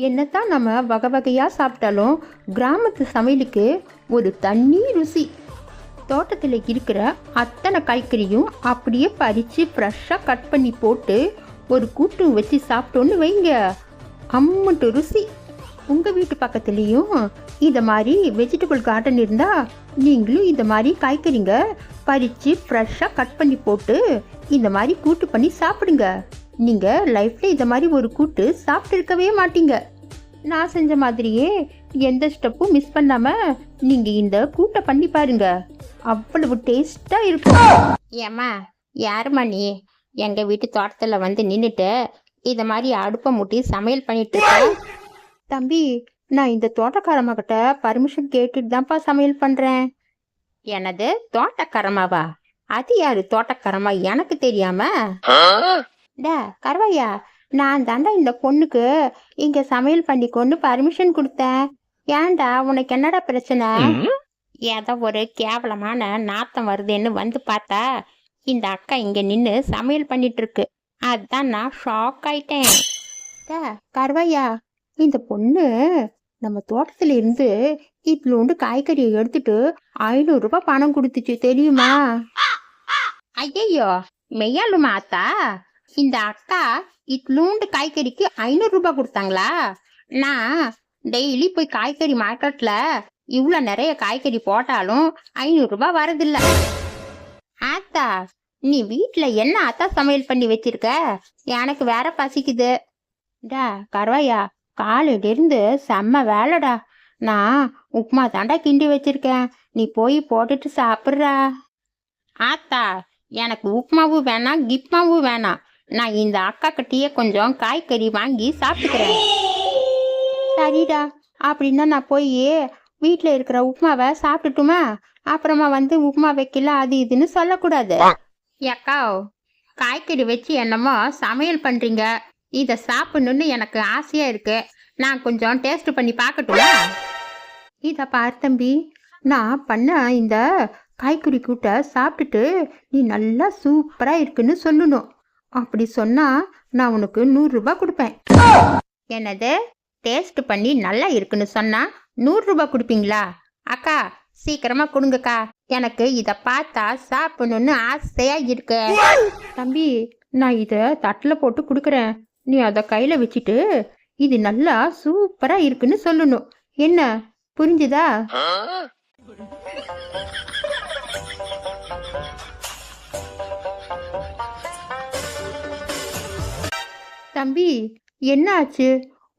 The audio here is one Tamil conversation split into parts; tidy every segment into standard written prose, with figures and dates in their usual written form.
என்னத்தான் நம்ம வகை வகையாக சாப்பிட்டாலும் கிராமத்து சமையலுக்கு ஒரு தண்ணி ருசி. தோட்டத்தில் இருக்கிற அத்தனை காய்கறியும் அப்படியே பறித்து ஃப்ரெஷ்ஷாக கட் பண்ணி போட்டு ஒரு கூட்டு வச்சு சாப்பிட்டோன்னு வைங்க, அம்மட்டு ருசி. உங்கள் வீட்டு பக்கத்துலேயும் இந்த மாதிரி வெஜிடபிள் கார்டன் இருந்தால் நீங்களும் இந்த மாதிரி காய்கறிங்க பறித்து ஃப்ரெஷ்ஷாக கட் பண்ணி போட்டு இந்த மாதிரி கூட்டு பண்ணி சாப்பிடுங்க. நீங்கள் லைஃப்பில் இந்த மாதிரி ஒரு கூட்டு சாப்பிட்டுருக்கவே மாட்டீங்க. நான் செஞ்ச மாதிரியே எந்த ஸ்டெப்பும் மிஸ் பண்ணாமல் நீங்கள் இந்த கூட்டை பண்ணி பாருங்க, அவ்வளவு டேஸ்ட்டாக இருக்கும். ஏம்மா, யாரும்மா நீ எங்கள் வீட்டு தோட்டத்தில் வந்து நின்றுட்டு இதை மாதிரி அடுப்பை மூட்டி சமையல் பண்ணிட்டு தம்பி, நான் இந்த தோட்டக்காரம்மாக்கிட்ட பர்மிஷன் கேட்டுட்டு தான்ப்பா சமையல் பண்ணுறேன். எனது தோட்டக்காரமாவா? அது யாரு தோட்டக்காரமா எனக்கு தெரியாம? டே கருவாயா, நான் தாண்டா இந்த பொண்ணுக்கு இங்க சமையல் பண்ணிக்கொண்டு பர்மிஷன் கொடுத்தேன். ஏன்டா, உனக்கு என்னடா பிரச்சனை? ஏதோ ஒரு கேவலமான நாத்தம் வருதுன்னு வந்து பார்த்தா இந்த அக்கா இங்க நின்று சமையல் பண்ணிட்டு இருக்கு. அதுதான் நான் ஷாக் ஆயிட்டேன். டே கருவாயா, இந்த பொண்ணு நம்ம தோட்டத்துல இருந்து இட்லூண்டு காய்கறியை எடுத்துட்டு 500 ரூபாய் பணம் கொடுத்துச்சு தெரியுமா? ஐயோ, மெய்யாலுமா அத்தா? இந்த அக்கா இட்லூண்டு காய்கறிக்கு 500 ரூபாய் கொடுத்தாங்களா? நான் டெய்லி போய் காய்கறி மார்க்கெட்ல இவ்வளோ நிறைய காய்கறி போட்டாலும் 500 ரூபாய் வரதில்ல. ஆத்தா, நீ வீட்டுல என்ன ஆத்தா சமையல் பண்ணி வச்சிருக்க? எனக்கு வேற பசிக்குது. டா கருவாயா, காலையிலிருந்து செம்ம வேலைடா. நான் உப்புமா தாண்டா கிண்டி வச்சிருக்கேன், நீ போய் போட்டுட்டு சாப்பிட்றா. ஆத்தா, எனக்கு உப்புமாவும் வேணாம் கிப்மாவும் வேணாம். நான் இந்த அக்கா கிட்டேயே கொஞ்சம் காய்கறி வாங்கி சாப்பிட்டுக்கிறேன். சரிடா, அப்படின்னா நான் போய் வீட்டில் இருக்கிற உப்புமாவை சாப்பிட்டுட்டுமா? அப்புறமா வந்து உப்புமா வைக்கல அது இதுன்னு சொல்லக்கூடாது. ஏக்கா, காய்கறி வச்சு என்னமோ சமையல் பண்ணுறீங்க, இதை சாப்பிடணுன்னு எனக்கு ஆசையாக இருக்கு. நான் கொஞ்சம் டேஸ்ட் பண்ணி பார்க்கட்டுமா? இதை பாரு தம்பி, நான் பண்ண இந்த காய்கறி கூட்டை சாப்பிட்டுட்டு நீ நல்லா சூப்பராக இருக்குன்னு சொல்லணும். அப்படி சொன்னால் நான் உனக்கு 100 ரூபாய் கொடுப்பேன். என்னது, டேஸ்ட் பண்ணி நல்லா இருக்குன்னு சொன்னால் 100 ரூபாய் கொடுப்பீங்களா? அக்கா சீக்கிரமாக கொடுங்கக்கா, எனக்கு இதை பார்த்தா சாப்பிடணுன்னு ஆசையாக இருக்கு. தம்பி, நான் இதை தட்டில் போட்டு கொடுக்குறேன், நீ அதை கையில் வச்சுட்டு இது நல்லா சூப்பராக இருக்குன்னு சொல்லணும். என்ன, புரிஞ்சுதா? தம்பி, என்ன ஆச்சு?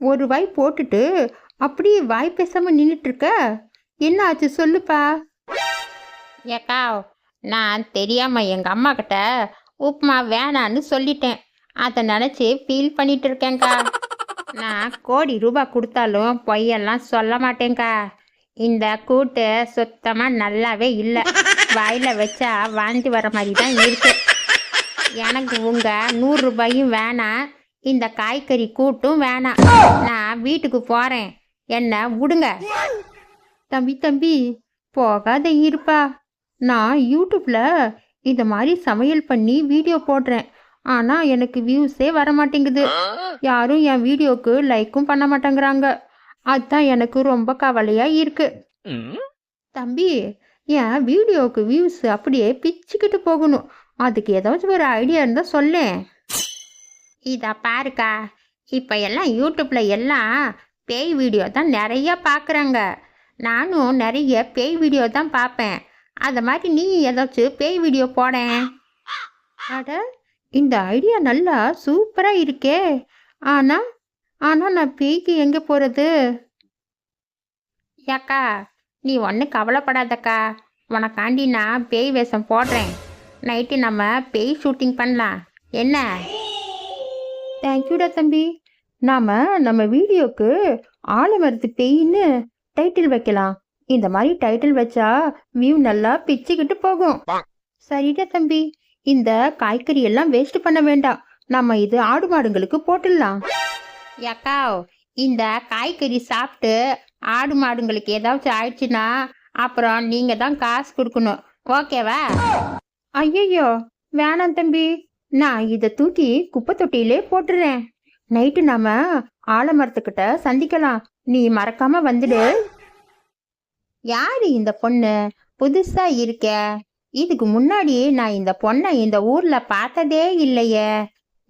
ஒரு வாய் போட்டுட்டு அப்படியே வாய் பேசாம நின்றுட்டு இருக்க, என்ன ஆச்சு சொல்லுப்பா. ஏக்கா, நான் தெரியாம எங்க அம்மா கிட்ட உப்புமா வேணான்னு சொல்லிட்டேன். அதை நினச்சி ஃபீல் பண்ணிட்டு இருக்கேங்க்கா. நான் 1 கோடி ரூபாய் கொடுத்தாலும் பொய்யெல்லாம் சொல்ல மாட்டேங்க்கா. இந்த கூட்டு சுத்தமாக நல்லாவே இல்லை, வாயில் வச்சா வாந்தி வர மாதிரி தான் இருக்கு. எனக்கு உங்கள் 100 ரூபாயும் வேணாம், இந்த காய்கறி கூட்டும் வேணாம். நான் வீட்டுக்கு போகிறேன், என்ன விடுங்க. தம்பி, போகாத இருப்பா. நான் யூடியூப்பில் இந்த மாதிரி சமையல் பண்ணி வீடியோ போடுறேன், ஆனால் எனக்கு வியூஸே வர மாட்டேங்குது. யாரும் என் வீடியோக்கு லைக்கும் பண்ண மாட்டேங்கிறாங்க. அதுதான் எனக்கு ரொம்ப கவலையாக இருக்கு. தம்பி, என் வீடியோவுக்கு வியூஸ் அப்படியே பிச்சுக்கிட்டு போகணும், அதுக்கு ஏதாச்சும் ஒரு ஐடியா இருந்தால் சொல்லேன். இதை பாருக்கா, இப்போ எல்லாம் யூடியூப்பில் எல்லாம் பேய் வீடியோ தான் நிறைய பார்க்குறாங்க. நானும் நிறைய பேய் வீடியோ தான் பார்ப்பேன். அதை மாதிரி நீ ஏதாச்சும் பேய் வீடியோ போடேன். அட, இந்த ஐடியா நல்லா சூப்பராக இருக்கே. ஆனால் நான் பேய்க்கு எங்கே போகிறது? ஏக்கா, நீ ஒன்றும் கவலைப்படாதக்கா, உனக்காண்டி நான் பேய் வேஷம் போடுறேன். நைட்டு நம்ம பேய் ஷூட்டிங் பண்ணலாம், என்ன? தேங்க்யூடா தம்பி. நம்ம வீடியோக்கு ஆலமரத்து பேயின்னு டைட்டில் வைக்கலாம். இந்த மாதிரி டைட்டில் வச்சா வியூ நல்லா பிச்சுக்கிட்டு போகும். சரிடா தம்பி, இந்த காய்கறி எல்லாம் வேஸ்ட் பண்ண வேண்டாம், நம்ம இது ஆடு மாடுங்களுக்கு போட்டுடலாம். ஏக்கா, இந்த காய்கறி சாப்பிட்டு ஆடு மாடுங்களுக்கு ஏதாச்சும் ஆயிடுச்சுன்னா அப்புறம் நீங்க தான் காசு கொடுக்கணும், ஓகேவா? ஐயோ வேணாம் தம்பி, நான் இதை தூக்கி குப்பை தொட்டியிலே போட்டுறேன். நைட்டு நாம ஆலமரத்துக்கிட்ட சந்திக்கலாம். நீ மறக்காம வந்துடு. யாரு இந்த பொண்ணு? புதுசா இருக்க. இதுக்கு முன்னாடி நான் இந்த பொண்ணை இந்த ஊர்ல பார்த்ததே இல்லையே.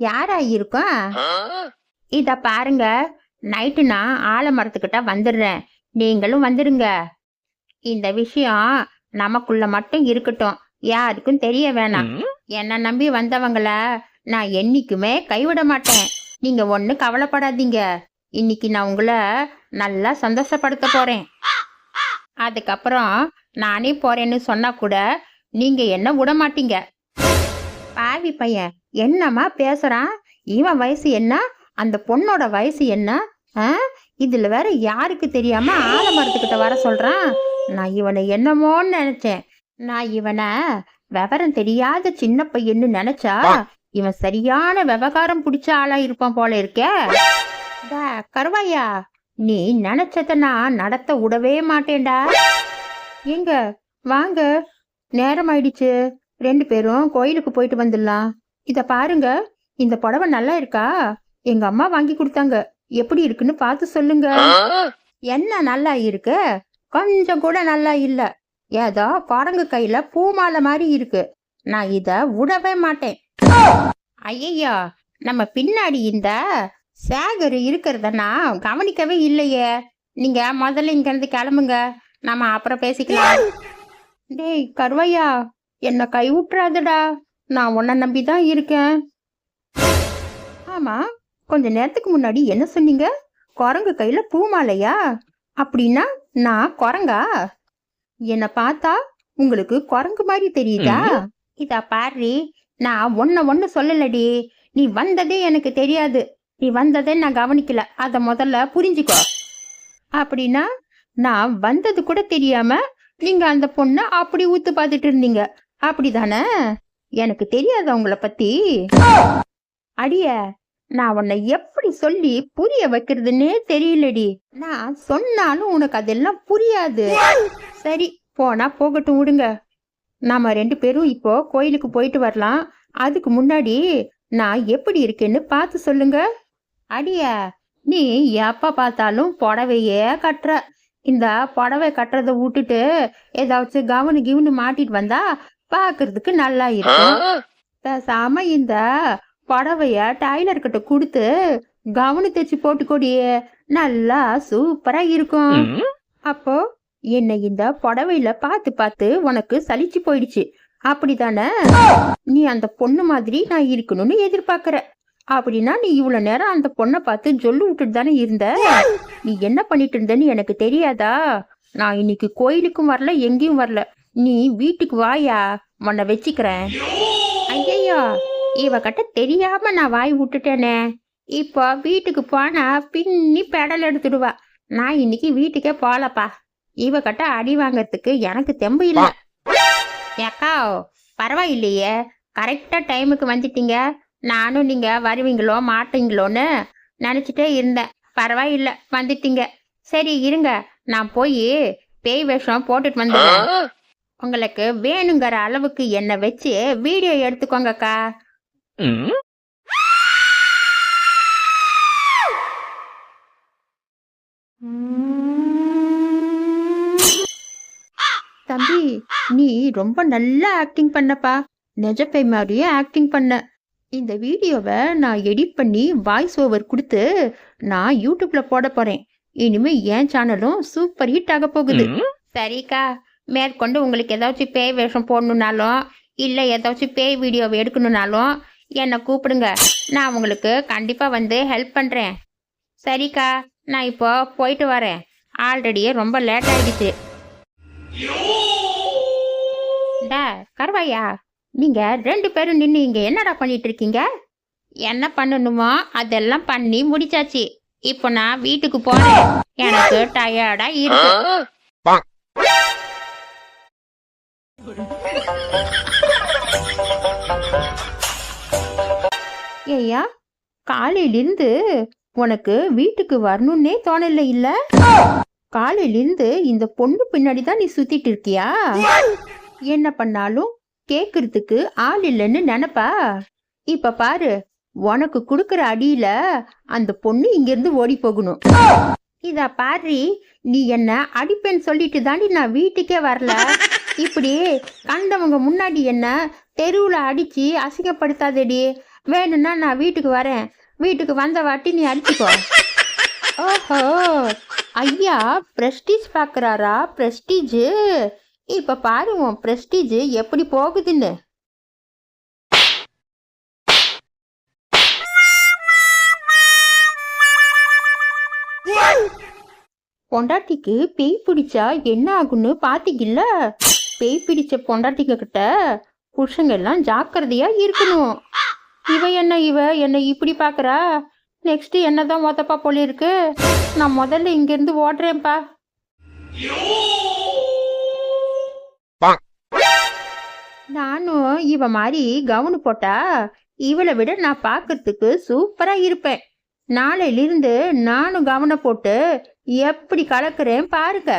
யாரா இருக்கும்? இத பாருங்க, நைட்டு நான் ஆலமரத்துக்கிட்ட வந்துடுறேன். நீங்களும் வந்துடுங்க. இந்த விஷயம் நமக்குள்ள மட்டும் இருக்கட்டும், யாருக்கும் தெரிய வேணாம். என்ன நம்பி வந்தவங்கள நான் என்னைக்குமே கைவிட மாட்டேன். நீங்க ஒண்ணு கவலைப்படாதீங்க. இன்னைக்கு நான் உங்களை நல்லா சந்தோஷப்படுத்த போறேன். அதுக்கப்புறம் நானே போறேன்னு சொன்னா கூட நீங்க என்ன விட மாட்டீங்க. பாவி பையன் என்னம்மா பேசுறான்? இவன் வயசு என்ன, அந்த பொண்ணோட வயசு என்ன? இதுல வேற யாருக்கு தெரியாம ஆலமரத்துக்கிட்ட வர சொல்றான். நான் இவனை என்னமோன்னு நினைச்சேன். நான் இவனை விவரம் தெரியாத சின்ன பையன்னு நினைச்சா இவன் சரியான விவகாரம் பிடிச்ச ஆளா இருப்பான் போல இருக்க. கருவாயா, நீ நினைச்சத நான் நடத்த விடவே மாட்டேன்டா. எங்க வாங்க, நேரம் ஆயிடுச்சு. 2 பேரும் கோயிலுக்கு போயிட்டு வந்துடலாம். இத பாருங்க, இந்த புடவை நல்லா இருக்கா? எங்க அம்மா வாங்கி கொடுத்தாங்க. எப்படி இருக்குன்னு பார்த்து சொல்லுங்க. என்ன நல்லா இருக்கு? கொஞ்சம் கூட நல்லா இல்ல. ஏதோ குரங்கு கையில பூமாலை மாதிரி இருக்கு. நான் இத விடவே மாட்டேன். ஐயா, நம்ம பின்னாடி இந்த சேகர் இருக்கிறத நான் கவனிக்கவே இல்லையே. நீங்க முதல்ல இங்க இருந்து கிளம்புங்க, நம்ம அப்புறம் பேசிக்கலாம். டேய் கருவையா, என்ன கை விட்டுறாதடா. நான் உன்னை நம்பிதான் இருக்கேன். ஆமா, கொஞ்ச நேரத்துக்கு முன்னாடி என்ன சொன்னீங்க? குரங்கு கையில பூமாலையா? அப்படின்னா நான் குரங்கா? என்ன பார்த்தா உங்களுக்கு குரங்கு மாதிரி தெரியுதா? இதா பாரு, நான் ஒன்னு சொல்லலடி. நீ வந்ததே எனக்கு தெரியாது. நீ வந்ததே நான் கவனிக்கல. அத முதல்ல புரிஞ்சுக்கோ. அப்படின்னா நான் வந்தது கூட தெரியாம நீங்க அந்த பொண்ண அப்படி ஊத்து பார்த்துட்டு இருந்தீங்க, அப்படிதானே? எனக்கு தெரியாத உங்களை பத்தி. அடிய, நான் உன்னை எப்படி சொல்லி புரிய வைக்கிறதுன்னே தெரியலடி. நான் சொன்னாலும் உனக்கு அதெல்லாம் புரியாது. சரி, போனா போகட்டும், விடுங்க. நாம 2 பேரும் இப்போ கோயிலுக்கு போயிட்டு வரலாம். அதுக்கு முன்னாடி நான் எப்படி இருக்கேன்னு பார்த்து சொல்லுங்க. அடிய, நீ எப்ப பார்த்தாலும் புடவையே கட்டுற. இந்த புடவை கட்டுறத விட்டுட்டு ஏதாச்சும் கவனு கிவனு மாட்டிட்டு வந்தா பாக்குறதுக்கு நல்லா இருக்கும். பேசாம இந்த புடவைய டைலர் கிட்ட கொடுத்து கவனு தைச்சு போட்டுக்கோடியே, நல்லா சூப்பரா இருக்கும். அப்போ என்னை இந்த புடவையில பார்த்து பார்த்து உனக்கு சலிச்சு போயிடுச்சு, அப்படிதானே? நீ அந்த பொண்ணு மாதிரி நான் இருக்கணும்னு எதிர்பார்க்கற. அப்படின்னா நீ இவ்வளவு நேரம் அந்த பொண்ணை பார்த்து சொல்லு விட்டுட்டு தானே இருந்த. நீ என்ன பண்ணிட்டு இருந்தன்னு எனக்கு தெரியாதா? நான் இன்னைக்கு கோயிலுக்கும் வரல, எங்கேயும் வரல. நீ வீட்டுக்கு வாயா, உன்னை வச்சுக்கிறேன். ஐயோ, இவகிட்ட தெரியாம நான் வாய் விட்டுட்டேனே. இப்போ வீட்டுக்கு போனா பின்னி பெடல் எடுத்துடுவா. நான் இன்னைக்கு வீட்டுக்கே போலப்பா. இவகிட்ட அடி வாங்கறதுக்கு எனக்கு தெம்பு இல்லை. ஏக்கா, பரவாயில்லையே, கரெக்டா டைமுக்கு வந்துட்டீங்க. நானும் நீங்க வருவீங்களோ மாட்டீங்களோன்னு நினைச்சிட்டே இருந்தேன். பரவாயில்ல, வந்துட்டீங்க. சரி இருங்க, நான் போய் பேய் வேஷம் போட்டுட்டு வந்துடுறேன். உங்களுக்கு வேணுங்கிற அளவுக்கு என்ன வச்சு வீடியோ எடுத்துக்கோங்கக்கா. தம்பி, நீ ரொம்ப நல்லா ஆக்டிங் பண்ணப்பா. நிஜ பேய் மாதிரியே ஆக்டிங் பண்ண. இந்த வீடியோவை நான் எடிட் பண்ணி வாய்ஸ் ஓவர் கொடுத்து நான் யூடியூப்ல போட போறேன். இனிமே என் சேனலும் சூப்பர் ஹிட் ஆக போகுது. சரிக்கா, மேற்கொண்டு உங்களுக்கு ஏதாச்சும் பேய் வேஷம் போடணுன்னாலும் இல்லை ஏதாச்சும் பேய் வீடியோவை எடுக்கணுன்னாலும் என்னை கூப்பிடுங்க. நான் உங்களுக்கு கண்டிப்பா வந்து ஹெல்ப் பண்றேன். சரிக்கா, நான் இப்போ போயிட்டு வரேன். ஆல்ரெடியே ரொம்ப லேட் ஆயிடுச்சு. கருவாயா, நீங்க 2 பேரும் நின்று இங்க என்னடா பண்ணிட்டு இருக்கீங்க? என்ன பண்ணணுமோ அதெல்லாம் பண்ணி முடிச்சாச்சு. இப்போ நான் வீட்டுக்கு போறேன். எனக்கு டயர்டா இருக்கு. ஏய்யா, காலையிலிருந்து உனக்கு வீட்டுக்கு வரணும்னே தோணல இல்ல? காலையிலிருந்து இந்த பொண்ணு பின்னாடி தான் நீ சுத்திட்டு இருக்கியா? என்ன பண்ணாலும் கேக்குறதுக்கு ஆள் இல்லைன்னு நினைப்பா. இப்ப பாரு, உனக்கு கொடுக்குற அடியில அந்த பொண்ணு இங்கிருந்து ஓடி போகணும். இத பாரு, நீ என்ன அடிப்பேன்னு சொல்லிட்டு தாண்டி நான் வீட்டுக்கே வரல. இப்படி கண்டவங்க முன்னாடி என்ன தெருவுல அடிச்சு அசிங்கப்படுத்தாதடி. வேணும்னா நான் வீட்டுக்கு வரேன், வீட்டுக்கு வந்த வாட்டி நீ அடிச்சுக்கோ. ஓஹோ, ஐயா பிரஸ்டீஜ் பார்க்குறாரா? பிரஸ்டீஜ் இப்ப பாருவோம் பிரஸ்டீஜ் எப்படி போகுதுன்னு. பொண்டாட்டிக்கு பேய் பிடிச்சா என்ன ஆகுன்னு பாத்தீங்கல்ல? பேய் பிடிச்ச பொண்டாட்டிங்க கிட்ட புருஷங்க எல்லாம் ஜாக்கிரதையா இருக்கணும். இவ என்னை இப்படி பாக்குறா, நெக்ஸ்ட் என்னதான் மொத்தப்பா போல இருக்கு. நான் முதல்ல இங்க இருந்து ஓடுறேன்ப்பா. நானும் இவ மாதிரி கவுனு போட்டா இவளை விட நான் பாக்கிறதுக்கு சூப்பரா இருப்பேன். நாளையிலிருந்து நானும் கவனம் போட்டு எப்படி கலக்குறேன் பாருங்க.